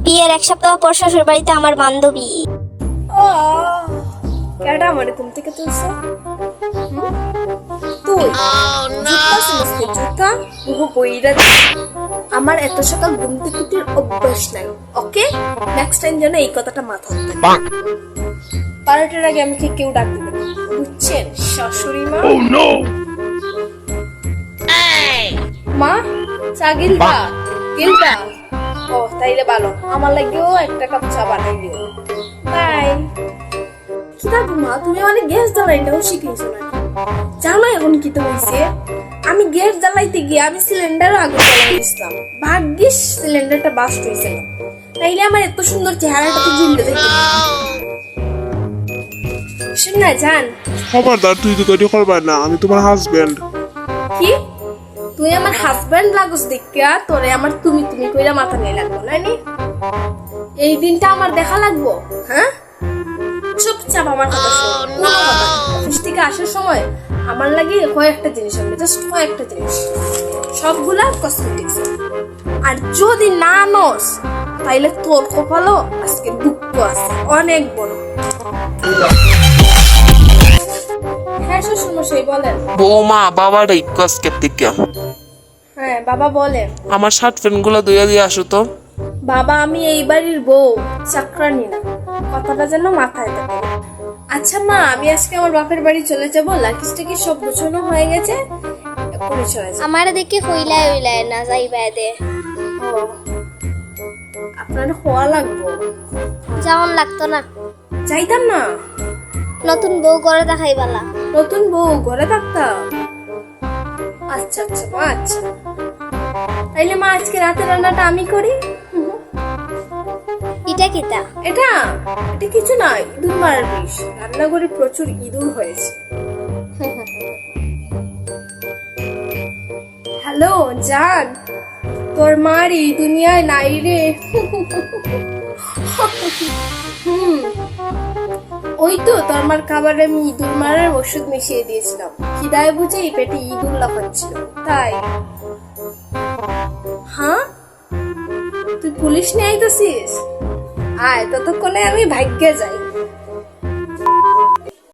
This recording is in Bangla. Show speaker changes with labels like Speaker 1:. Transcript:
Speaker 1: বিয়ের 1 সপ্তাহ পর শ্বশুর বাড়িতে আমার বান্ধবী।
Speaker 2: কেডা আমারে ঘুম থেকে তুলছে? তুই জুতা ছিলিস নি? জুতা বহু বইরা আমার এত সকাল ঘুম থেকে উঠার অভ্যাস নাই। ওকে, নেক্সট টাইম যেন এই কথাটা মাথায় থাকে। 12টার আগে আমাকে কেউ ডাক দিবে না, বুঝছেন শাশুড়ি মা? মা চা গিলবা? গিলবা? ও তাইলে ভালো, আমার লাগেও একটা কাপ চা বানাই দিও। বাই। কি থাকবো মা, তুমি অনেক গ্যাস জ্বালাইটাও শিখেছো না? জানো এখন কি তো হয়েছে? আমি গ্যাস জ্বালাইতে গিয়ে আমি সিলিন্ডারও আগুন জ্বালাই দিয়েছিলাম। ভাগ্যিস সিলিন্ডারটা বাস্ট হয়েছে না, তাইলে আমার এত সুন্দর চেহারাটা তো জ্বলতে দেখতে। শুন না জান,
Speaker 3: খবরদার, তুই তো তৈরি করবার না, আমি তোমার হাজবেন্ড।
Speaker 2: কি তুই আমার হাজবেন্ড লাগোস দেখিয়া তোরে আমার তুমি তুমি কইরা মাথা নিয়ে লাগবো নানি? এই দিনটা আমার দেখা লাগবো? হ্যাঁ, চুপচাপ আমার কথা শোন। অফিস থেকে আসার সময় আমার লাগে কয়েকটা জিনিস আনবে, জাস্ট কয়েকটা জিনিস, সবগুলা কসমেটিক্স। আর যদি না নস তাইলে তোর কপালও আজকে দুঃখ আছে অনেক বড়। হ্যাঁ শ্বশুর মশাই বলেন।
Speaker 4: বৌমা বাবার রিকোয়েস্টের থেকে
Speaker 2: হ্যাঁ বাবা বলেন।
Speaker 4: আমার শার্ট প্যান্ট গুলো ধুয়ে দিয়ে আসো তো।
Speaker 2: বাবা আমি এই বাড়ির বউ, চাকরানি না, কথাটা যেন মাথায় থাকে। আচ্ছা মা, আমি আজকে আমার বাপের বাড়ি চলে যাবো, লাগেজটা কি সব গোছানো হয়ে গেছে? এক্ষুনি চলে যাবো।
Speaker 1: আমার দেখে হইলায় হইলায় না যাইবা দে,
Speaker 2: ও, আপনার হওয়া লাগবো?
Speaker 1: যেমন লাগতো না।
Speaker 2: যাইতাম না,
Speaker 1: নতুন বউ করে দেখাই বালা।
Speaker 2: নতুন বউ ঘরে থাকতাম। আচ্ছা আচ্ছা মা, আচ্ছা তাইলে মা আজকে রাতে রান্নাটা আমি করি।
Speaker 1: এটা কিতা?
Speaker 2: এটা এটা কিছু না, ইঁদুর মারার বিষ। রান্নাঘরে প্রচুর ইঁদুর হয়েছে। হ্যালো জান, তোর মার এই দুনিয়ায় নাই রে। ওই তো তোর মার খাবারে আমি ইঁদুর মারার ওষুধ মিশিয়ে দিয়েছিলাম, খিদায় বুঝে এই পেটে ইঁদুর লাফাচ্ছিল তাই। হ্যাঁ, তুই পুলিশ নিয়ে আইতেছিস? আয়, ততক্ষণে আমি ভাগ্যে যাই।